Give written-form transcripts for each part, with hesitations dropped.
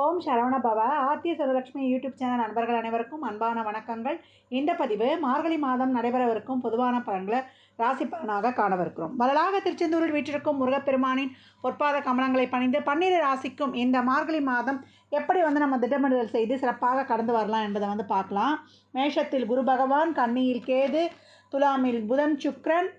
ஓம் சரவண பவ. Aarthi சுரலட்சுமி YouTube channel நண்பர்கள் அனைவருக்கும் அன்பான வணக்கங்கள். இந்த பதிவு மார்கழி மாதம் நடைபெறவிருக்கும் பொதுவான பலன்களை ராசி பலனாக காணவிருக்கிறோம். வரலாக திருச்செந்தூரில் வீற்றிருக்கும் முருகப்பெருமானின் பொற்பாத கமலங்களை பணிந்து 12 ராசிக்கும் இந்த மார்கழி மாதம் எப்படி நம்ம திட்டமிடுதல் செய்து சிறப்பாக கடந்து வரலாம் என்பதை பார்க்கலாம். மேஷத்தில் குரு பகவான், கன்னியில் கேது, துலாமில் புதன் சுக்கிரன்,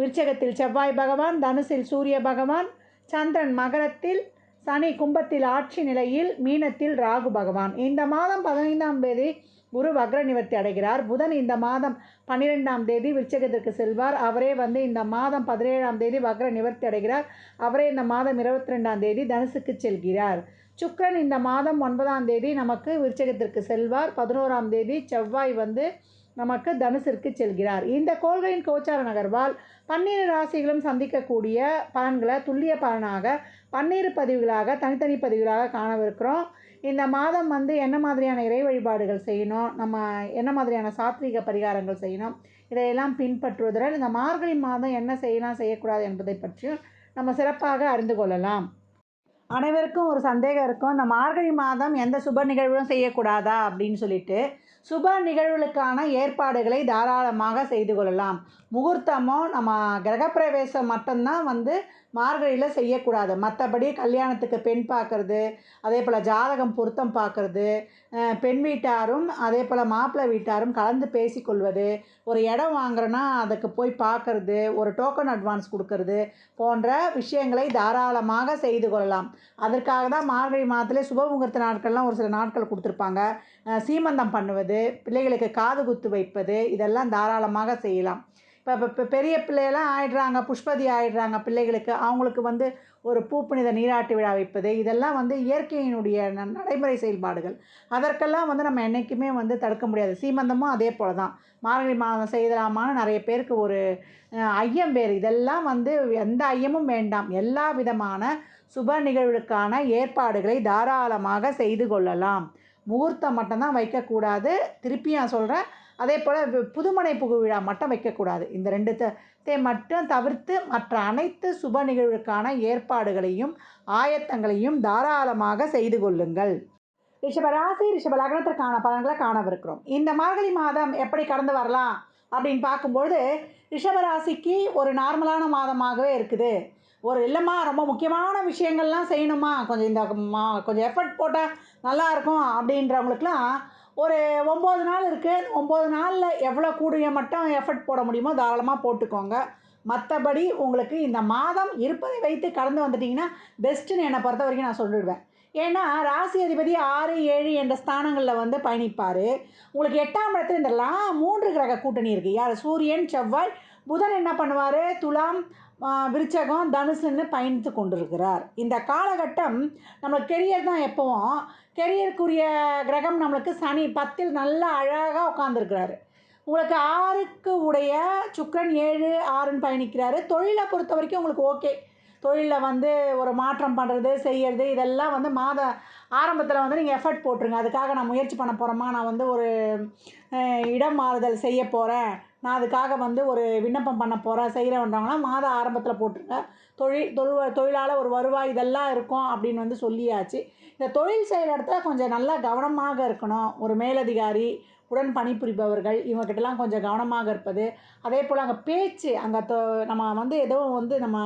விருச்சகத்தில் செவ்வாய் பகவான், தனுசில் சூரிய பகவான், சந்திரன் மகரத்தில், சனி கும்பத்தில் ஆட்சி நிலையில், மீனத்தில் ராகு பகவான். இந்த மாதம் 15ஆம் தேதி குரு வக்ர நிவர்த்தி அடைகிறார். புதன் இந்த மாதம் 12ஆம் தேதி விருச்சகத்திற்கு செல்வார். அவரே இந்த மாதம் 17ஆம் தேதி வக்ர நிவர்த்தி அடைகிறார். அவரே இந்த மாதம் 22ஆம் தேதி தனுசுக்கு செல்கிறார். சுக்கிரன் இந்த மாதம் 9ஆம் தேதி நமக்கு விருச்சகத்திற்கு செல்வார். 11ஆம் தேதி செவ்வாய் நமக்கு தனுசிற்கு செல்கிறார். இந்த கோள்களின் கோச்சார நகர்வால் 12 ராசிகளும் சந்திக்கக்கூடிய பலன்களை துல்லிய பலனாக 12 பதிவுகளாக தனித்தனி பதிவுகளாக காணவிருக்கிறோம். இந்த மாதம் என்ன மாதிரியான இறை வழிபாடுகள் செய்யணும், நம்ம என்ன மாதிரியான சாத்வீக பரிகாரங்கள் செய்யணும், இதையெல்லாம் பின்பற்றுவதுடன் இந்த மார்கழி மாதம் என்ன செய்யலாம் செய்யக்கூடாது என்பதை பற்றியும் நம்ம சிறப்பாக அறிந்து கொள்ளலாம். அனைவருக்கும் ஒரு சந்தேகம் இருக்கும், இந்த மார்கழி மாதம் எந்த சுப நிகழ்வும் செய்யக்கூடாதா அப்படின்னு சொல்லிட்டு. சுப நிகழ்வுகளுக்கான ஏற்பாடுகளை தாராளமாக செய்து கொள்ளலாம். முகூர்த்தமோ நம்ம கிரகப்பிரவேசம் மட்டும்தான் மார்கழியில் செய்யக்கூடாது. மற்றபடி கல்யாணத்துக்கு பெண் பார்க்குறது, அதே போல் ஜாதகம் பொருத்தம் பார்க்குறது, பெண் வீட்டாரும் அதே போல் மாப்பிள்ளை வீட்டாரும் கலந்து பேசிக்கொள்வது, ஒரு இடம் வாங்குறோன்னா அதுக்கு போய் பார்க்குறது, ஒரு டோக்கன் அட்வான்ஸ் கொடுக்கறது போன்ற விஷயங்களை தாராளமாக செய்து கொள்ளலாம். அதற்காக தான் மார்கழி மாதத்திலே சுபமுகூர்த்த நாட்கள்லாம் ஒரு சில நாட்கள் கொடுத்துருப்பாங்க. சீமந்தம் பண்ணுவது, பிள்ளைகளுக்கு காது குத்து வைப்பது, இதெல்லாம் தாராளமாக செய்யலாம். இப்போ பெரிய பிள்ளையெல்லாம் ஆயிடுறாங்க, புஷ்பதி ஆயிடுறாங்க பிள்ளைகளுக்கு, அவங்களுக்கு ஒரு பூப்புனித நீராட்டு விழா வைப்பது, இதெல்லாம் இயற்கையினுடைய நடைமுறை செயல்பாடுகள். அதற்கெல்லாம் நம்ம என்றைக்குமே தடுக்க முடியாது. சீமந்தமும் அதே போல் தான். மார்கழி மாதம் செய்யலாமான்னு நிறைய பேருக்கு ஒரு ஐயம் வேறு. இதெல்லாம் எந்த ஐயமும் வேண்டாம். எல்லா விதமான சுப நிகழ்வுகளுக்கான ஏற்பாடுகளை தாராளமாக செய்து கொள்ளலாம். முகூர்த்தம் மட்டும்தான் வைக்கக்கூடாது. திருப்பியும் நான் சொல்கிறேன், அதே போல் புதுமனை புகு விழா மட்டும் வைக்கக்கூடாது. இந்த ரெண்டுத்தை மட்டும் தவிர்த்து மற்ற அனைத்து சுப நிகழ்வுக்கான ஏற்பாடுகளையும் ஆயத்தங்களையும் தாராளமாக செய்து கொள்ளுங்கள். ரிஷபராசி ரிஷப லக்னத்திற்கான பலன்களை காணவிருக்கிறோம். இந்த மார்கழி மாதம் எப்படி கடந்து வரலாம் அப்படின்னு பார்க்கும்பொழுது, ரிஷபராசிக்கு ஒரு நார்மலான மாதமாகவே இருக்குது. ஒரு இல்லைம்மா ரொம்ப முக்கியமான விஷயங்கள்லாம் செய்யணுமா, கொஞ்சம் எஃபர்ட் போட்டால் நல்லாயிருக்கும் அப்படின்றவங்களுக்குலாம் ஒரு 9 நாள் இருக்குது. 9 நாளில் எவ்வளோ கூடிய மட்டும் எஃபர்ட் போட முடியுமோ தாராளமாக போட்டுக்கோங்க. மற்றபடி உங்களுக்கு இந்த மாதம் இருப்பதை வைத்து கடந்து வந்துட்டிங்கன்னா பெஸ்ட்டுன்னு என்னை பொறுத்த வரைக்கும் நான் சொல்லிடுவேன். ஏன்னா ராசி அதிபதி 6, 7 என்ற ஸ்தானங்களில் பயணிப்பார். உங்களுக்கு 8ஆம் இடத்துல இந்த 3 கிரக கூட்டணி இருக்குது. யார்? சூரியன், செவ்வாய், புதன் என்ன பண்ணுவார்? துலாம், விருச்சகம், தனுசுன்னு பயணித்து கொண்டிருக்கிறார். இந்த காலகட்டம் நம்மளுக்கு கெரியர் தான். எப்போவும் கெரியருக்குரிய கிரகம் நம்மளுக்கு சனி 10ல் நல்லா அழகாக உட்காந்துருக்கிறாரு. உங்களுக்கு 6க்கு உடைய சுக்கிரன் 7, 6ன்னு பயணிக்கிறாரு. தொழிலை பொறுத்த வரைக்கும் உங்களுக்கு ஓகே. தொழிலில் ஒரு மாற்றம் பண்ணுறது, செய்கிறது, இதெல்லாம் மாத ஆரம்பத்தில் நீங்கள் எஃபர்ட் போட்டுருங்க. அதுக்காக நான் முயற்சி பண்ண போகிறேம்மா, நான் ஒரு இடம் மாறுதல் செய்ய போகிறேன், நான் அதுக்காக ஒரு விண்ணப்பம் பண்ண போகிறேன் செய்கிறவன்றவங்களாம் மாத ஆரம்பத்தில் போட்டுருங்க. தொழிலால் ஒரு வருவாய் இதெல்லாம் இருக்கும் அப்படின்னு சொல்லியாச்சு. இந்த தொழில் செய்கிற இடத்துல கொஞ்சம் நல்லா கவனமாக இருக்கணும். ஒரு மேலதிகாரி, உடன் பணிபுரிபவர்கள் இவங்ககிட்டலாம் கொஞ்சம் கவனமாக இருப்பது. அதே போல் அங்கே பேச்சு, அங்கே நம்ம ஏதோ நம்ம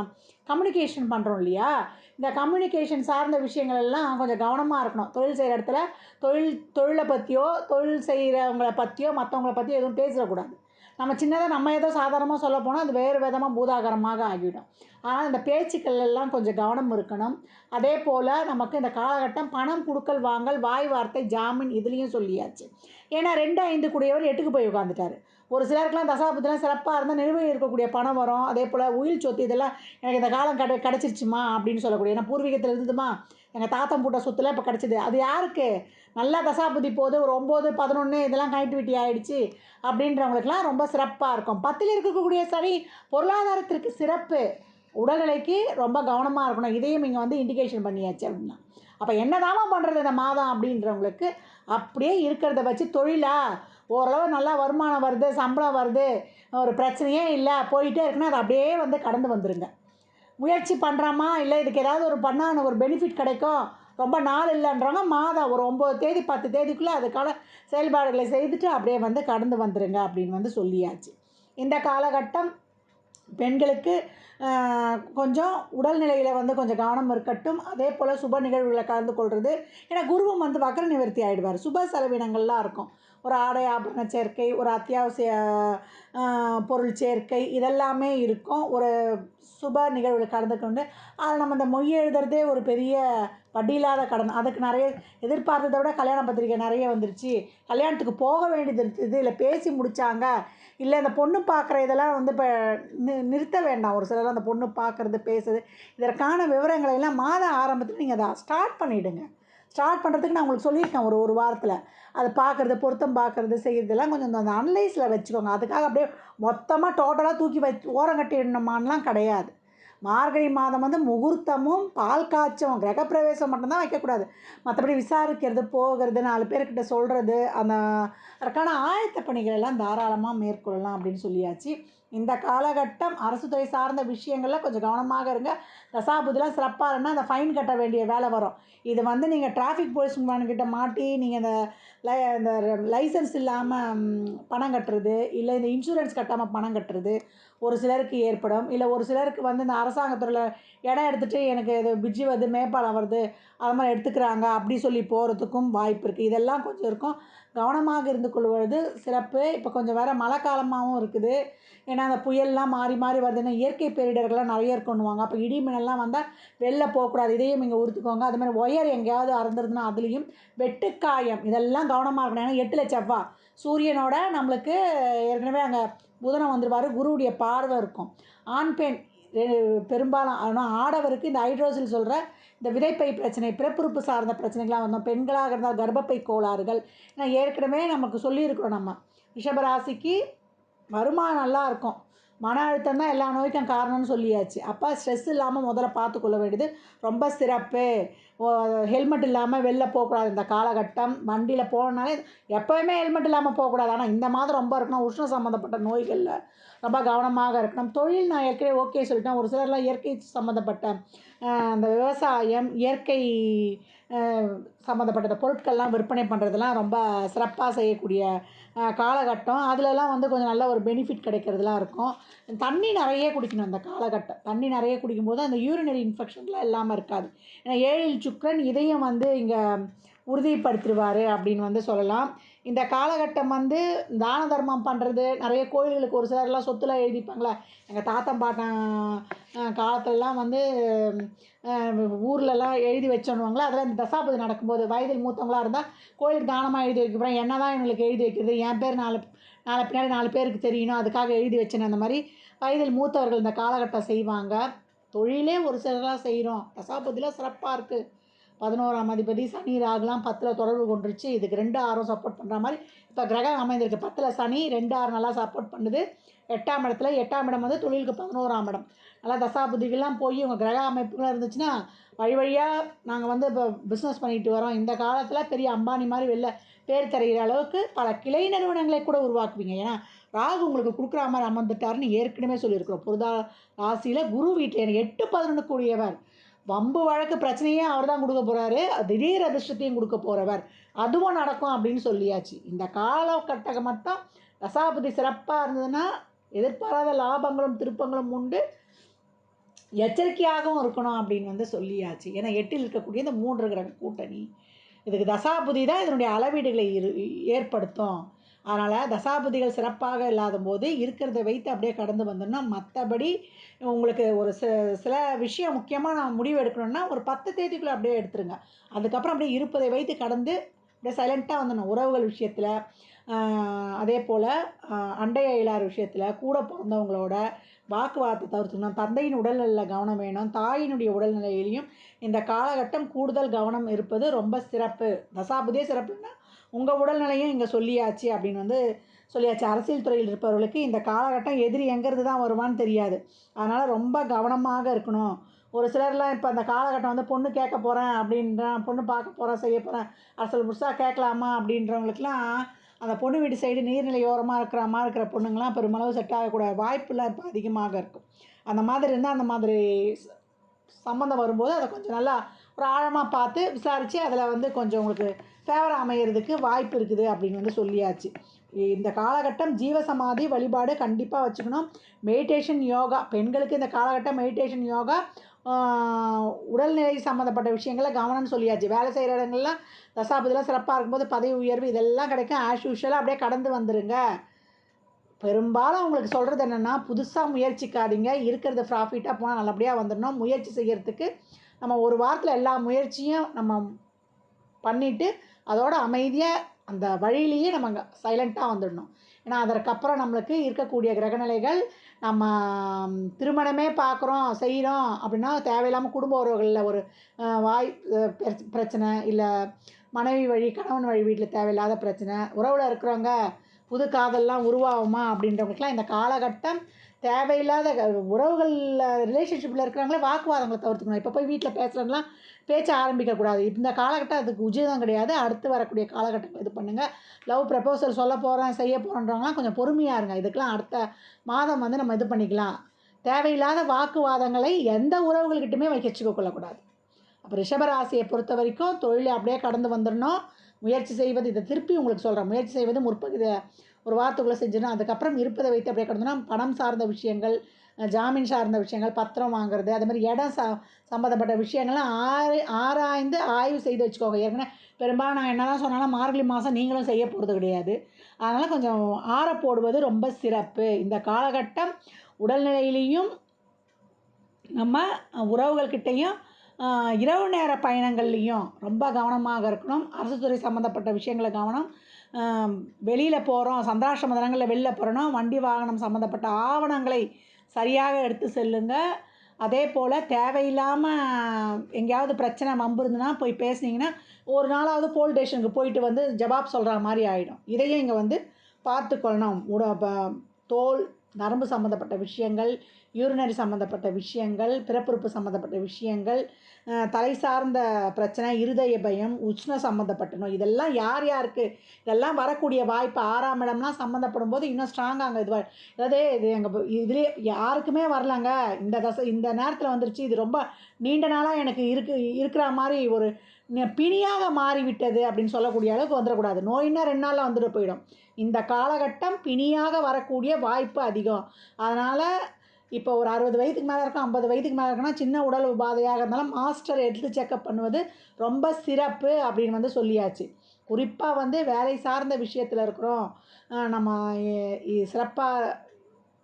கம்யூனிகேஷன் பண்ணுறோம் இல்லையா, இந்த கம்யூனிகேஷன் சார்ந்த விஷயங்கள் எல்லாம் கொஞ்சம் கவனமாக இருக்கணும். தொழில் செய்கிற இடத்துல தொழிலை பற்றியோ தொழில் செய்கிறவங்கள பற்றியோ மற்றவங்கள பற்றியோ எதுவும் பேசிடக்கூடாது. நம்ம சின்னதாக நம்ம ஏதோ சாதாரணமாக சொல்ல போனால் அது வேறு விதமாக பூதாகரமாக ஆகிவிடும். ஆனால் இந்த பேச்சுக்கள் எல்லாம் கொஞ்சம் கவனம் இருக்கணும். அதே போல் நமக்கு இந்த காலகட்டம் பணம் கொடுக்கல் வாங்கல், வாய் வார்த்தை, ஜாமீன் இதுலேயும் சொல்லியாச்சு. ஏன்னா 2, 5 கூடியவர் 8க்கு போய் உட்காந்துட்டார். ஒரு சிலருக்குலாம் தசாபுத்திலாம் சிறப்பாக இருந்தால் நிலுவையில் இருக்கக்கூடிய பணம் வரும். அதே போல் உயில் சொத்து இதெல்லாம் எனக்கு இந்த காலம் கிடச்சிருச்சுமா அப்படின்னு சொல்லக்கூடிய, ஏன்னா பூர்வீகத்தில் இருந்ததுமா, எங்கள் தாத்தம் பூட்ட சொத்துலாம் இப்போ கிடச்சிது. அது யாருக்கு? நல்லா தசாபுத்தி போது ஒரு 9, 11 இதெல்லாம் கனெக்டிவிட்டி ஆகிடுச்சு அப்படின்றவங்களுக்குலாம் ரொம்ப சிறப்பாக இருக்கும். 10ல் இருக்கக்கூடிய சனி பொருளாதாரத்திற்கு சிறப்பு, உடல்நிலைக்கு ரொம்ப கவனமாக இருக்கணும். இதையும் இங்கே இண்டிகேஷன் பண்ணியாச்சு அப்படின்னா. அப்போ என்னதாம்மா பண்ணுறது இந்த மாதம் அப்படின்றவங்களுக்கு அப்படியே இருக்கிறத வச்சு தொழிலா ஓரளவு நல்லா வருமானம் வருது, சம்பளம் வருது, ஒரு பிரச்சனையே இல்லை, போயிட்டே இருக்குன்னா அதை அப்படியே கடந்து வந்துடுங்க. முயற்சி பண்ணுறோமா, இல்லை இதுக்கு ஏதாவது ஒரு பண்ணால் ஒரு பெனிஃபிட் கிடைக்கும் ரொம்ப நாள் இல்லைன்றவங்க மாதம் ஒரு 9 தேதி 10 தேதிக்குள்ளே அதுக்கான செயல்பாடுகளை செய்துட்டு அப்படியே வந்து கடந்து வந்துடுங்க அப்படின்னு வந்து சொல்லியாச்சு. இந்த காலகட்டம் பெண்களுக்கு கொஞ்சம் உடல்நிலையில் வந்து கொஞ்சம் கவனம் இருக்கட்டும். அதே போல் சுப நிகழ்வுகளை கலந்து கொள்வது. ஏன்னா குருவும் வந்து வக்ர நிவர்த்தி ஆகிடுவார். சுப செலவினங்கள்லாம் இருக்கும். ஒரு ஆடை ஆபரண சேர்க்கை, ஒரு அத்தியாவசிய பொருள் சேர்க்கை இதெல்லாமே இருக்கும். ஒரு சுப நிகழ்வில் கலந்து கொண்டு அதில் நம்ம இந்த மொய் எழுதுறதே ஒரு பெரிய வட்டி இல்லாத கடன். அதுக்கு நிறைய எதிர்பார்த்ததை விட கல்யாண பத்திரிக்கை நிறைய வந்துருச்சு, கல்யாணத்துக்கு போக வேண்டியது இருக்குது, இல்லை பேசி முடித்தாங்க, இல்லை இந்த பொண்ணு பார்க்குற இதெல்லாம் வந்து இப்போ நிறுத்த வேண்டாம். ஒரு சிலர் அந்த பொண்ணு பார்க்குறது பேசுறது இதற்கான விவரங்களை எல்லாம் மாத ஆரம்பத்தில் நீங்கள் அதை ஸ்டார்ட் பண்ணிவிடுங்க. ஸ்டார்ட் பண்ணுறதுக்கு நான் உங்களுக்கு சொல்லியிருக்கேன் ஒரு வாரத்தில். அதை பார்க்குறது, பொருத்தம் பார்க்குறது, செய்கிறதெல்லாம் கொஞ்சம் அந்த அனலைஸில் வச்சுக்கோங்க. அதுக்காக அப்படியே மொத்தமாக டோட்டலாக தூக்கி ஓரம் கட்டிடணுமான்லாம் கிடையாது. மார்கழி மாதம் வந்து முகூர்த்தமும் பால் காய்ச்சும் கிரகப்பிரவேசம் மட்டும்தான் வைக்கக்கூடாது. மற்றபடி விசாரிக்கிறது, போகிறது, 4 பேர்கிட்ட சொல்கிறது, அதற்கான ஆயத்த பணிகள் எல்லாம் தாராளமாக மேற்கொள்ளலாம் அப்படின்னு சொல்லியாச்சு. இந்த காலகட்டம் அரசு துறை சார்ந்த விஷயங்களில் கொஞ்சம் கவனமாக இருங்க. தசாபுதிலாம் சிறப்பாக இல்லைன்னா அந்த ஃபைன் கட்ட வேண்டிய வேலை வரும். இது வந்து நீங்கள் டிராஃபிக் போலீஸ்மேன்கிட்ட மாட்டி நீங்கள் இந்த லைசன்ஸ் இல்லாமல் பணம் கட்டுறது, இல்லை இந்த இன்சூரன்ஸ் கட்டாமல் பணம் கட்டுறது ஒரு சிலருக்கு ஏற்படும். இல்லை ஒரு சிலருக்கு வந்து இந்த அரசாங்கத்துறையில் இடம் எடுத்துகிட்டு எனக்கு இது பிரிட்ஜு வருது, மேம்பாலம் வருது, அது மாதிரி எடுத்துக்கிறாங்க அப்படி சொல்லி போகிறதுக்கும் வாய்ப்பு இருக்குது. இதெல்லாம் கொஞ்சம் இருக்கும். கவனமாக இருந்து கொள்வது சிறப்பு. இப்போ கொஞ்சம் வேறு மழை காலமாகவும் இருக்குது. ஏன்னா அந்த புயல்லாம் மாறி மாறி வருதுன்னா இயற்கை பேரிடர்கள்லாம் நிறைய இருக்குன்னுவாங்க. அப்போ இடி மின்னல்லாம் வந்தால் வெளில போகக்கூடாது. இதையும் நீங்கள் உறுத்துக்கோங்க. அது மாதிரி ஒயர் எங்கேயாவது அறுந்துருதுன்னா அதுலேயும் வெட்டுக்காயம் இதெல்லாம் கவனமாக இருக்கணும். ஏன்னா 8ல் செவ்வாய் சூரியனோட நம்மளுக்கு ஏற்கனவே அங்கே புதனம் வந்துடுவார். குருவுடைய பார்வை இருக்கும். ஆண் பெண் பெரும்பாலும் ஆனால் ஆடவருக்கு இந்த ஹைட்ரோசில் சொல்கிற இந்த விதைப்பை பிரச்சனை, பிறப்புறுப்பு சார்ந்த பிரச்சனைகள்லாம் வந்தோம். பெண்களாக இருந்தால் கர்ப்பப்பை கோளாறுகள். ஏன்னா ஏற்கனவே நமக்கு சொல்லியிருக்கிறோம். நம்ம ரிஷபராசிக்கு வருமானம் நல்லா இருக்கும், மன அழுத்தம் தான் எல்லா நோய்க்கும் காரணம்னு சொல்லியாச்சு. அப்போ ஸ்ட்ரெஸ் இல்லாமல் முதல்ல பார்த்துக்கொள்ள வேண்டியது ரொம்ப சிறப்பு. ஹெல்மெட் இல்லாமல் வெளில போகக்கூடாது இந்த காலகட்டம். வண்டியில் போகணுனாலே எப்போவுமே ஹெல்மெட் இல்லாமல் போகக்கூடாது. ஆனால் இந்த மாதம் ரொம்ப இருக்கணும். உஷ்ணம் சம்மந்தப்பட்ட நோய்களில் ரொம்ப கவனமாக இருக்கணும். தொழில் நான் ஏற்கனவே ஓகே சொல்லிட்டேன். ஒரு சிலர்லாம் இயற்கை சம்மந்தப்பட்ட அந்த விவசாயம், இயற்கை சம்மந்தப்பட்ட பொருட்கள்லாம் விற்பனை பண்ணுறதுலாம் ரொம்ப சிறப்பாக செய்யக்கூடிய காலகட்டம். அதிலலாம் வந்து கொஞ்சம் நல்ல ஒரு பெனிஃபிட் கிடைக்கிறதுலாம் இருக்கும். தண்ணி நிறைய குடிக்கணும் இந்த காலகட்டம். தண்ணி நிறைய குடிக்கும்போது அந்த யூரினரி இன்ஃபெக்ஷன்லாம் இல்லாமல் இருக்காது. ஏன்னா 7ல் சுக்கிரன் இதையும் வந்து இங்கே உறுதிப்படுத்திடுவார் அப்படின்னு வந்து சொல்லலாம். இந்த காலகட்டம் வந்து தான தர்மம் பண்ணுறது, நிறைய கோயில்களுக்கு ஒரு சிலர்லாம் சொத்துலாம் எழுதிப்பாங்களே. எங்கள் தாத்தன் பாட்டன் காலத்துலலாம் வந்து ஊர்லலாம் எழுதி வச்சோன்னுவாங்களே. அதெல்லாம் இந்த தசாபதி நடக்கும்போது வயதில் மூத்தவங்களாக இருந்தால் கோயிலுக்கு தானமாக எழுதி வைக்க போகிறேன், என்ன தான் இவங்களுக்கு எழுதி வைக்கிறது, என் பேர் நாலு பின்னாடி 4 பேருக்கு தெரியணும், அதுக்காக எழுதி வச்சேன்னு அந்த மாதிரி வயதில் மூத்தவர்கள் இந்த காலகட்டம் செய்வாங்க. தொழிலே ஒரு சிலராக செய்கிறோம். தசாபதிலாம் சிறப்பாக இருக்குது. 11ஆம் அதிபதி சனி ராகுலாம் 10ல் தொடர்பு கொண்டுருச்சு. இதுக்கு 2 6ம் சப்போர்ட் பண்ணுற மாதிரி இப்போ கிரகம் அமைந்திருக்கு. 10ல் சனி 2 6 நல்லா சப்போர்ட் பண்ணுது. 8ஆம் இடத்துல 8ஆம் இடம் வந்து தொழிலுக்கு 11ஆம் இடம். நல்லா தசாபுதிகள்லாம் போய் உங்கள் கிரக அமைப்புலாம் இருந்துச்சுன்னா வழி வழியாக நாங்கள் வந்து இப்போ பிஸ்னஸ் பண்ணிட்டு வரோம். இந்த காலத்தில் பெரிய அம்பானி மாதிரி வெளில பேர் தெரிகிற அளவுக்கு பல கிளை நிறுவனங்களை கூட உருவாக்குவீங்க. ஏன்னா ராகு உங்களுக்கு கொடுக்குற மாதிரி அமர்ந்துட்டாருன்னு ஏற்கனவே சொல்லியிருக்கிறோம். பொருதா ராசியில் குரு வீட்டில் 8 11 கூடியவர். வம்பு வழக்கு பிரச்சனையே அவர் தான் கொடுக்க போகிறாரு. திடீர் அதிர்ஷ்டத்தையும் கொடுக்க போகிறவர். அதுவும் நடக்கும் அப்படின்னு சொல்லியாச்சு. இந்த காலகட்டம் மட்டும் தசாபதி சிறப்பாக இருந்ததுன்னா எதிர்பாராத லாபங்களும் திருப்பங்களும் உண்டு. எச்சரிக்கையாகவும் இருக்கணும் அப்படின்னு வந்து சொல்லியாச்சு. ஏன்னா 8ல் இருக்கக்கூடிய இந்த 3 கிரக கூட்டணி இதுக்கு தசாபுதி தான் இதனுடைய அளவீடுகளை ஏற்படுத்தும். அதனால் தசாபுதிகள் சிறப்பாக இல்லாத போது இருக்கிறத வைத்து அப்படியே கடந்து வந்தோம்னா, மற்றபடி உங்களுக்கு ஒரு சில விஷயம் முக்கியமாக நான் முடிவு எடுக்கணும்னா ஒரு 10 தேதிக்குள்ளே அப்படியே எடுத்துருங்க. அதுக்கப்புறம் அப்படியே இருப்பதை வைத்து கடந்து அப்படியே சைலண்ட்டாக வந்துடணும். உறவுகள் விஷயத்தில், அதே போல் அண்டை அயலார் விஷயத்தில், கூட பிறந்தவங்களோட வாக்குவாதத்தை தவிர்த்துக்கணும். தந்தையின் உடல்நலையில் கவனம் வேணும். தாயினுடைய உடல்நிலையிலையும் இந்த காலகட்டம் கூடுதல் கவனம் இருப்பது ரொம்ப சிறப்பு. தசாபுதியே சிறப்புன்னா உங்கள் உடல்நிலையும் இங்கே சொல்லியாச்சு அப்படின்னு வந்து சொல்லியாச்சு. அரசியல் துறையில் இருப்பவர்களுக்கு இந்த காலகட்டம் எதிரி எங்கேருந்து தான் வருவான்னு தெரியாது. அதனால் ரொம்ப கவனமாக இருக்கணும். ஒரு சிலர்லாம் இப்போ அந்த காலகட்டம் வந்து பொண்ணு கேட்க போகிறேன் அப்படின்றான், பொண்ணு பார்க்க போகிறேன், செய்ய போகிறேன், அரசல் புதுசாக கேட்கலாமா அப்படின்றவங்களுக்குலாம் அந்த பொண்ணு வீட்டு சைடு நீர்நிலையோரமாக இருக்கிற மாதிரி இருக்கிற பொண்ணுங்களாம் பெருமளவு செட் ஆகக்கூட வாய்ப்புலாம் இப்போ அதிகமாக இருக்கும். அந்த மாதிரி இருந்தால் அந்த மாதிரி சம்மந்தம் வரும்போது அதை கொஞ்சம் நல்லா ஒரு ஆழமாக பார்த்து விசாரித்து அதில் வந்து கொஞ்சம் உங்களுக்கு ஃபேவர் அமையிறதுக்கு வாய்ப்பு இருக்குது அப்படின்னு வந்து சொல்லியாச்சு. இந்த காலகட்டம் ஜீவசமாதி வழிபாடு கண்டிப்பாக வச்சுக்கணும். மெடிடேஷன், யோகா பெண்களுக்கு இந்த காலகட்டம் மெடிடேஷன், யோகா, உடல்நிலை சம்மந்தப்பட்ட விஷயங்கள கவனம்னு சொல்லியாச்சு. வேலை செய்கிற இடங்கள்லாம் தசாபதிலாம் சிறப்பாக இருக்கும்போது பதவி உயர்வு இதெல்லாம் கிடைக்கும். ஆஸ் யூஷுவலாக அப்படியே கடந்து வந்துடுங்க. பெரும்பாலும் அவங்களுக்கு சொல்கிறது என்னென்னா, புதுசாக முயற்சிக்காதீங்க. இருக்கிறது ப்ராஃபிட்டாக போனால் நல்லபடியாக வந்துடணும். முயற்சி செய்கிறதுக்கு நம்ம ஒரு வாரத்தில் எல்லா முயற்சியும் நம்ம பண்ணிவிட்டு அதோட அமைதியாக அந்த வழியிலேயே நம்ம சைலண்ட்டாக வந்துடணும். ஏன்னா அதற்கப்புறம் நம்மளுக்கு இருக்கக்கூடிய கிரகநிலைகள் நம்ம திருமணமே பார்க்குறோம் செய்கிறோம் அப்படின்னா தேவையில்லாமல் குடும்ப உறவுகளில் ஒரு வாய் பிரச்சனை, இல்லை மனைவி வழி கணவன் வழி வீட்டில் தேவையில்லாத பிரச்சனை, உறவில் இருக்கிறவங்க புது காதல்லாம் உருவாகுமா அப்படின்றவங்களுக்குலாம் இந்த காலகட்டம் தேவையில்லாத உறவுகளில் ரிலேஷன்ஷிப்பில் இருக்கிறவங்களே வாக்குவாதங்களை தவிர்த்துக்கணும். இப்போ போய் வீட்டில் பேசுகிறவங்களாம் பேச்ச ஆரம்பிக்கக்கூடாது. இந்த காலகட்டம் அதுக்கு உச்சிதம் கிடையாது. அடுத்து வரக்கூடிய காலகட்டம் இது பண்ணுங்கள். லவ் ப்ரப்போசல் சொல்ல போகிறேன் செய்ய போகிறோன்றவங்களாம் கொஞ்சம் பொறுமையாக இருங்க. இதுக்கெலாம் அடுத்த மாதம் வந்து நம்ம இது பண்ணிக்கலாம். தேவையில்லாத வாக்குவாதங்களை எந்த உறவுகள்கிட்டையுமே வச்சுக்க கொள்ளக்கூடாது. அப்போ ரிஷபராசியை பொறுத்த வரைக்கும் தொழில் அப்படியே கடந்து வந்துடணும். முயற்சி செய்வது இதை திருப்பி உங்களுக்கு சொல்கிறேன். முயற்சி செய்வது முற்பகுதி ஒரு வாரத்துக்குள்ளே செஞ்சிடணும். அதுக்கப்புறம் இருப்பதை வைத்து அப்படியே கடந்தோன்னா பணம் சார்ந்த விஷயங்கள், ஜாமீன் சார்ந்த விஷயங்கள், பத்திரம் வாங்குறது, அது மாதிரி இடம் சம்மந்தப்பட்ட விஷயங்கள்லாம் ஆராய்ந்து ஆய்வு செய்து வச்சுக்கோங்க. ஏற்கனவே பெரும்பாலும் நான் என்ன தான் சொன்னாலும் மார்கழி மாதம் நீங்களும் செய்ய போகிறது கிடையாது. அதனால் கொஞ்சம் ஆற போடுவது ரொம்ப சிறப்பு. இந்த காலகட்டம் உடல்நிலையிலையும் நம்ம உறவுகள்கிட்டையும் இரவு நேர பயணங்கள்லேயும் ரொம்ப கவனமாக இருக்கணும். அரசு துறை சம்மந்தப்பட்ட விஷயங்கள கவனம். வெளியில் போகிறோம், சந்திராஷ்டம தினங்களில் வெளில போகிறோன்னா வண்டி வாகனம் சம்மந்தப்பட்ட ஆவணங்களை சரியாக எடுத்து செல்லுங்க. அதே போல் தேவையில்லாமல் எங்கேயாவது பிரச்சனை வம்பு இருந்துன்னா போய் பேசுனீங்கன்னா ஒரு நாளாவது போலீஸ் ஸ்டேஷனுக்கு போயிட்டு வந்து ஜவாப் சொல்கிற மாதிரி ஆகிடும். இதையும் இங்கே வந்து பார்த்துக்கொள்ளணும். தோல் நரம்பு சம்மந்தப்பட்ட விஷயங்கள், யூரினரி சம்மந்தப்பட்ட விஷயங்கள், பிறப்புறுப்பு சம்மந்தப்பட்ட விஷயங்கள், தலை சார்ந்த பிரச்சனை, இருதய பயம், உஷ்ண சம்மந்தப்பட்ட நோய் இதெல்லாம் யார் யாருக்கு இதெல்லாம் வரக்கூடிய வாய்ப்பு 6ஆம் இடம்லாம் சம்மந்தப்படும் போது இன்னும் ஸ்ட்ராங்காக அங்கே அதாவது இது எங்கள் இதுலேயே யாருக்குமே வரலங்க, இந்த நேரத்தில் வந்துருச்சு, இது ரொம்ப நீண்ட நாளாக எனக்கு இருக்கிற மாதிரி ஒரு பிணியாக மாறிவிட்டது அப்படின்னு சொல்லக்கூடிய அளவுக்கு வந்துடக்கூடாது. நோயின்னா 2 நாளில் வந்துட்டு போயிடும். இந்த காலகட்டம் பிணியாக வரக்கூடிய வாய்ப்பு அதிகம். அதனால் இப்போ ஒரு 60 வயதுக்கு மேலே இருக்கும், 50 வயதுக்கு மேலே இருக்குன்னா சின்ன உடல் உபாதையாக இருந்தாலும் மாஸ்டர் ஹெல்த் செக்கப் பண்ணுவது ரொம்ப சிறப்பு அப்படின்னு வந்து சொல்லியாச்சு. குறிப்பாக வந்து வேலை சார்ந்த விஷயத்தில் இருக்கிறோம், நம்ம சிறப்பாக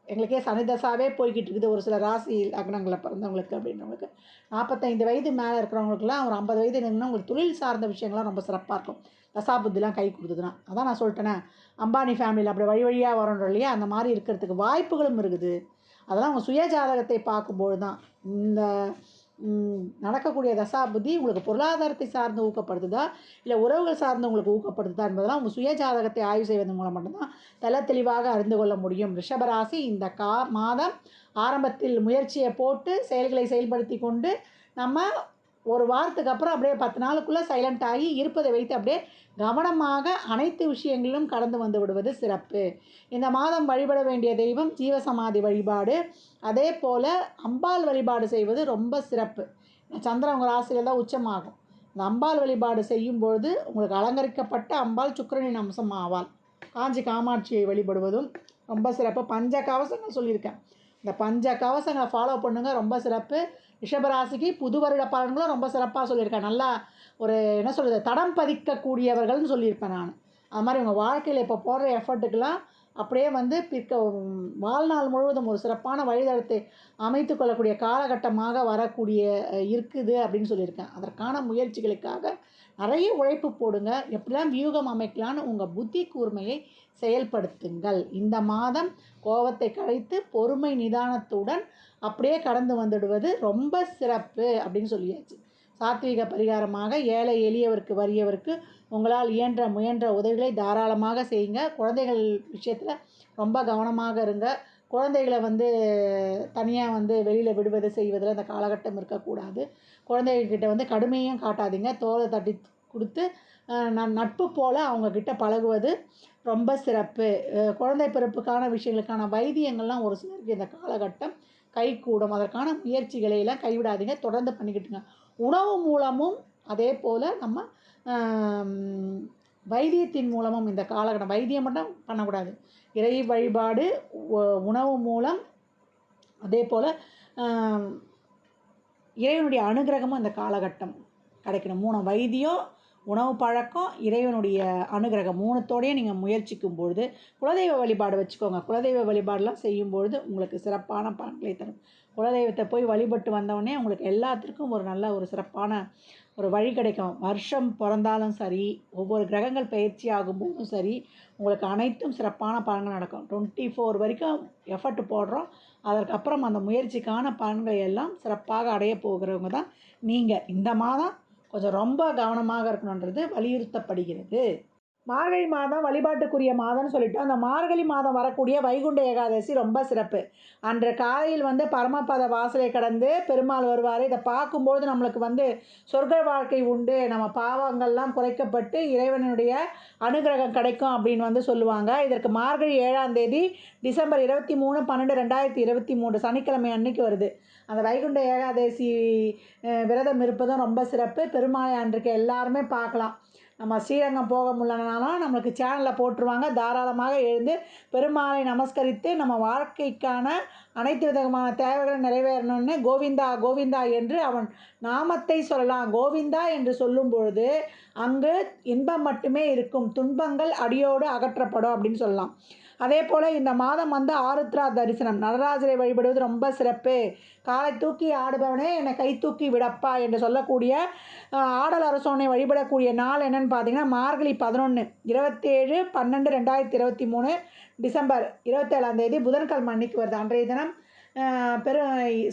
எங்களுக்கே சனி தசாவே போய்கிட்டு இருக்குது ஒரு சில ராசி லக்னங்களில் பிறந்தவங்களுக்கு அப்படின்றவங்களுக்கு 45 வயது மேலே இருக்கிறவங்களுக்குலாம் ஒரு 50 வயது நின்னா உங்களுக்கு தொழில் சார்ந்த விஷயங்கள்லாம் ரொம்ப சிறப்பாக இருக்கும். தசாபுத்திலாம் கை கொடுத்ததுன்னா அதான் நான் சொல்லிட்டேனே, அம்பானி ஃபேமிலியில் அப்படி வழி வழியாக வரோன்ற இல்லையா, அந்த மாதிரி இருக்கிறதுக்கு வாய்ப்புகளும் இருக்குது. அதெல்லாம் உங்கள் சுய ஜாதகத்தை பார்க்கும்போது தான் இந்த நடக்கக்கூடிய தசாபுத்தி உங்களுக்கு பொருளாதாரத்தை சார்ந்து ஊக்கப்படுத்துதா, இல்லை உறவுகள் சார்ந்து உங்களுக்கு ஊக்கப்படுத்துதா என்பதெல்லாம் உங்கள் சுய ஜாதகத்தை ஆய்வு செய்வதன் மூலம் மட்டும்தான் தெளிவாக அறிந்து கொள்ள முடியும். ரிஷபராசி இந்த மாதம் ஆரம்பத்தில் முயற்சியை போட்டு செயல்களை செயல்படுத்தி கொண்டு நம்ம ஒரு வாரத்துக்கு அப்புறம் அப்படியே 10 நாளுக்குள்ளே சைலண்ட் ஆகி இருப்பதை வைத்து அப்படியே கவனமாக அனைத்து விஷயங்களிலும் கடந்து வந்து விடுவது சிறப்பு. இந்த மாதம் வழிபட வேண்டிய தெய்வம் ஜீவசமாதி வழிபாடு, அதே போல் அம்பாள் வழிபாடு செய்வது ரொம்ப சிறப்பு. சந்திரன் உங்கள் ராசியில் தான் உச்சமாகும். இந்த அம்பாள் வழிபாடு செய்யும்பொழுது உங்களுக்கு அலங்கரிக்கப்பட்ட அம்பாள் சுக்கிரனின் அம்சம் ஆவாள். காஞ்சி காமாட்சியை வழிபடுவதும் ரொம்ப சிறப்பு. பஞ்ச கவசங்கள் சொல்லியிருக்கேன், இந்த பஞ்ச கவசங்களை ஃபாலோ பண்ணுங்கள், ரொம்ப சிறப்பு. ரிஷபராசிக்கு புது வருட பலன்களும் ரொம்ப சிறப்பாக சொல்லியிருக்கேன். நல்லா ஒரு என்ன சொல்கிறது, தடம் பதிக்கக்கூடியவர்கள்னு சொல்லியிருப்பேன் நான். அது மாதிரி உங்கள் வாழ்க்கையில் இப்போ போடுற எஃபர்ட்டுக்கெல்லாம் அப்படியே வந்து வாழ்நாள் முழுவதும் ஒரு சிறப்பான வழித்தடத்தை அமைத்து கொள்ளக்கூடிய காலகட்டமாக வரக்கூடிய இருக்குது அப்படின்னு சொல்லியிருக்கேன். அதற்கான முயற்சிகளுக்காக நிறைய உழைப்பு போடுங்க. எப்படிலாம் வியூகம் அமைக்கலான்னு உங்கள் புத்தி கூர்மையை செயல்படுத்துங்கள். இந்த மாதம் கோபத்தை கழித்து பொறுமை நிதானத்துடன் அப்படியே கடந்து வந்துடுவது ரொம்ப சிறப்பு அப்படின்னு சொல்லியாச்சு. சாத்வீக பரிகாரமாக ஏழை எளியவருக்கு வறியவருக்கு உங்களால் இயன்ற முயன்ற உதவிகளை தாராளமாக செய்யுங்க. குழந்தைகள் விஷயத்தில் ரொம்ப கவனமாக இருங்க. குழந்தைகளை வந்து தனியாக வந்து வெளியில் விடுவது செய்வதில் அந்த காலகட்டம் இருக்கக்கூடாது. குழந்தைகள்கிட்ட வந்து கடுமையும் காட்டாதீங்க. தோலை தட்டி கொடுத்து நட்பு போல் அவங்கக்கிட்ட பழகுவது ரொம்ப சிறப்பு. குழந்தை பிறப்புக்கான விஷயங்களுக்கான வைத்தியங்கள்லாம் ஒரு சிலருக்கு இந்த காலகட்டம் கைகூடும். அதற்கான முயற்சிகளை எல்லாம் கைவிடாதீங்க, தொடர்ந்து பண்ணிக்கிட்டுங்க. உணவு மூலமும் அதே போல் நம்ம வைத்தியத்தின் மூலமும் இந்த காலகட்டம் வைத்தியம் மட்டும் பண்ணக்கூடாது, இறை வழிபாடு, உணவு மூலம், அதே போல் இறைவனுடைய அனுகிரகமும் அந்த காலகட்டம் கிடைக்கணும். 3 வைத்தியம், உணவு பழக்கம், இறைவனுடைய அனுகிரகம் 3தோடையும் நீங்கள் முயற்சிக்கும் பொழுது குலதெய்வ வழிபாடு வச்சுக்கோங்க. குலதெய்வ வழிபாடெலாம் செய்யும்பொழுது உங்களுக்கு சிறப்பான பலன்களை தரும். குலதெய்வத்தை போய் வழிபட்டு வந்தவொடனே உங்களுக்கு எல்லாத்திற்கும் ஒரு நல்ல ஒரு சிறப்பான ஒரு வழி கிடைக்கும். வருஷம் பிறந்தாலும் சரி, ஒவ்வொரு கிரகங்கள் பயிற்சி ஆகும்போதும் சரி, உங்களுக்கு அனைத்தும் சிறப்பான பலன்கள் நடக்கும். 24 வரைக்கும் எஃபர்ட் போடுறோம். அதற்கப்புறம் அந்த முயற்சிக்கான பலன்களை எல்லாம் சிறப்பாக அடைய போகிறவங்க தான் நீங்கள். இந்த மாதம் கொஞ்சம் ரொம்ப கவனமாக இருக்கணுன்றது வலியுறுத்தப்படுகிறது. மார்கழி மாதம் வழிபாட்டுக்குரிய மாதம்னு சொல்லிட்டோம். அந்த மார்கழி மாதம் வரக்கூடிய வைகுண்ட ஏகாதசி ரொம்ப சிறப்பு. அன்று காலையில் பரமபத வாசலை கடந்து பெருமாள் வருவார். இதை பார்க்கும்போது நம்மளுக்கு சொர்க்க வாழ்க்கை உண்டு, நம்ம பாவங்கள்லாம் குறைக்கப்பட்டு இறைவனுடைய அனுகிரகம் கிடைக்கும் அப்படின்னு சொல்லுவாங்க. இதற்கு மார்கழி 7ஆம் தேதி டிசம்பர் 23/12/2023 சனிக்கிழமை அன்னைக்கு வருது. அந்த வைகுண்ட ஏகாதசி விரதம் இருப்பதும் ரொம்ப சிறப்பு. பெருமாளை அன்றைக்கு எல்லாருமே பார்க்கலாம். நம்ம ஸ்ரீரங்கம் போக முடியலனாலும் நம்மளுக்கு சேனலில் போட்டுருவாங்க. தாராளமாக எழுந்து பெருமாளை நமஸ்கரித்து நம்ம வாழ்க்கைக்கான அனைத்து விதமான தேவைகளும் நிறைவேறணும்னு கோவிந்தா கோவிந்தா என்று அவன் நாமத்தை சொல்லலாம். கோவிந்தா என்று சொல்லும் பொழுது அங்கு இன்பம் மட்டுமே இருக்கும், துன்பங்கள் அடியோடு அகற்றப்படும் அப்படின்னு சொல்லலாம். அதே போல் இந்த மாதம் ஆருத்ரா தரிசனம், நடராஜரை வழிபடுவது ரொம்ப சிறப்பு. காலை தூக்கி ஆடுபவனே என்னை கை தூக்கி விடப்பா என்று சொல்லக்கூடிய ஆடல் அரசோனை வழிபடக்கூடிய நாள் என்னென்னு பார்த்தீங்கன்னா மார்கழி 11 27/12/2023 டிசம்பர் 27ஆம் தேதி புதன்கிழமை அன்னைக்கு வருது. அன்றைய தினம்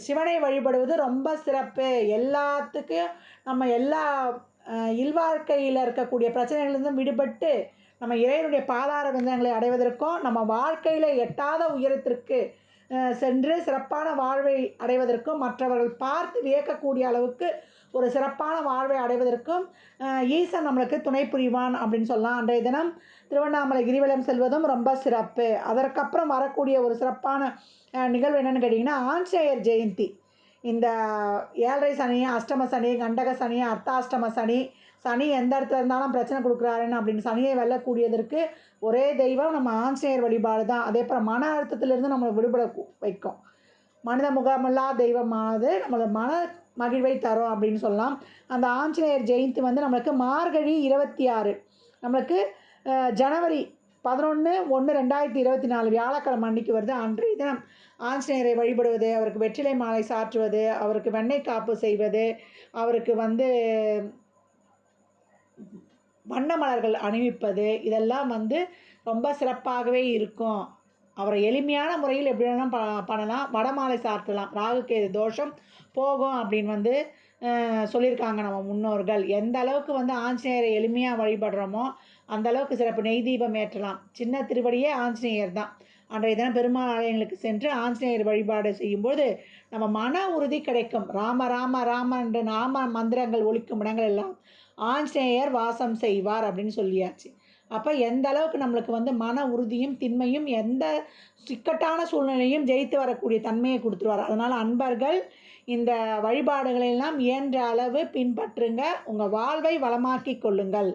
சிவனை வழிபடுவது ரொம்ப சிறப்பு. எல்லாத்துக்கும் நம்ம எல்லா இல்வாழ்க்கையில் இருக்கக்கூடிய பிரச்சனைகளிலிருந்தும் விடுபட்டு நம்ம இறைவனுடைய பாதார விந்தங்களை அடைவதற்கும், நம்ம வாழ்க்கையில் எட்டாத உயரத்திற்கு சென்று சிறப்பான வாழ்வை அடைவதற்கும், மற்றவர்கள் பார்த்து வியக்கக்கூடிய அளவுக்கு ஒரு சிறப்பான வாழ்வை அடைவதற்கும் ஈசன் நம்மளுக்கு துணை புரிவான் அப்படின்னு சொல்லலாம். அன்றைய தினம் திருவண்ணாமலை கிரிவலம் செல்வதும் ரொம்ப சிறப்பு. அதற்கப்புறம் வரக்கூடிய ஒரு சிறப்பான நிகழ்வு என்னென்னு கேட்டிங்கன்னா ஆஞ்சநேயர் ஜெயந்தி. இந்த 7.5 சனி, அஷ்டம சனி, கண்டக சனி, அர்த்தாஷ்டம சனி, சனி எந்த இடத்துல இருந்தாலும் பிரச்சனை கொடுக்குறாருன்னு அப்படின்னு சனியை வெல்லக்கூடியதற்கு ஒரே தெய்வம் நம்ம ஆஞ்சநேயர் வழிபாடு தான். அதே போல் மன அழுத்தத்திலிருந்து நம்மளை விடுபட வைக்கும். மனித முகமில்லா தெய்வமானது நம்மளை மன மகிழ்வை தரும் அப்படின்னு சொல்லலாம். அந்த ஆஞ்சநேயர் ஜெயந்தி நம்மளுக்கு மார்கழி 26, நம்மளுக்கு ஜனவரி 11/1/2024 வியாழக்கிழமை அன்னைக்கு வருது. அன்றைய தினம் ஆஞ்சநேயரை வழிபடுவது, அவருக்கு வெற்றிலை மாலை சாற்றுவது, அவருக்கு வெண்ணெய் காப்பு செய்வது, அவருக்கு வண்ண மலர்கள் அணிவிப்பது, இதெல்லாம் ரொம்ப சிறப்பாகவே இருக்கும். அவரை எளிமையான முறையில் எப்படி வேணாலும் பண்ணலாம். வடமாலை சாத்தலாம், ராகுகேது தோஷம் போகும் அப்படின்னு சொல்லியிருக்காங்க நம்ம முன்னோர்கள். எந்த அளவுக்கு ஆஞ்சநேயரை எளிமையாக வழிபடுறோமோ அந்த அளவுக்கு சிறப்பு. நெய் தீபம் ஏற்றலாம். சின்ன திருவடியே ஆஞ்சநேயர் தான். அன்றைய தினம் பெருமாள் ஆலயங்களுக்கு சென்று ஆஞ்சநேயர் வழிபாடு செய்யும்போது நம்ம மன உறுதி கிடைக்கும். ராம ராம ராம என்ற நாம மந்திரங்கள் ஒலிக்கும் இடங்கள் எல்லாம் ஆஞ்சநேயர் வாசம் செய்வார் அப்படின்னு சொல்லியாச்சு. அப்போ எந்த அளவுக்கு நம்மளுக்கு மன உறுதியும் திண்மையும் எந்த சிக்கட்டான சூழ்நிலையும் ஜெயித்து வரக்கூடிய தன்மையை கொடுத்துருவார். அதனால் அன்பர்கள் இந்த வழிபாடுகளெல்லாம் இயன்ற அளவு பின்பற்றுங்க. உங்கள் வாழ்வை வளமாக்கி கொள்ளுங்கள்.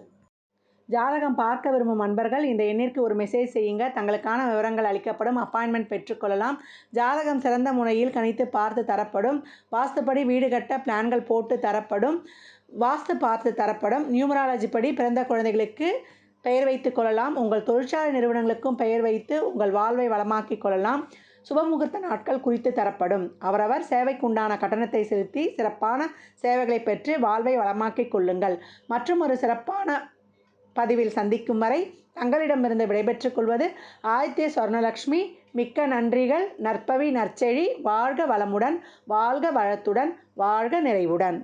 ஜாதகம் பார்க்க விரும்பும் அன்பர்கள் இந்த எண்ணிற்கு ஒரு மெசேஜ் செய்யுங்க. தங்களுக்கான விவரங்கள் அளிக்கப்படும். அப்பாயின்மெண்ட் பெற்றுக்கொள்ளலாம். ஜாதகம் சிறந்த முறையில் கணித்து பார்த்து தரப்படும். வாஸ்துப்படி வீடு கட்ட பிளான்கள் போட்டு தரப்படும். வாஸ்து பார்த்து தரப்படும். நியூமராலஜி படி பிறந்த குழந்தைகளுக்கு பெயர் வைத்து கொள்ளலாம். உங்கள் தொழிற்சாலை நிறுவனங்களுக்கும் பெயர் வைத்து உங்கள் வாழ்வை வளமாக்கிக் கொள்ளலாம். சுபமுகூர்த்த நாட்கள் குறித்து தரப்படும். அவரவர் சேவைக்கு உண்டான கட்டணத்தை செலுத்தி சிறப்பான சேவைகளை பெற்று வாழ்வை வளமாக்கிக் கொள்ளுங்கள். மற்றும் ஒரு சிறப்பான பதிவில் சந்திக்கும் வரை தங்களிடமிருந்து விடைபெற்றுக் கொள்வது ஆதித்ய சொர்ணலக்ஷ்மி. மிக்க நன்றிகள். நற்பவி நற்செழி. வாழ்க வளமுடன், வாழ்க வளத்துடன், வாழ்க நிறைவுடன்.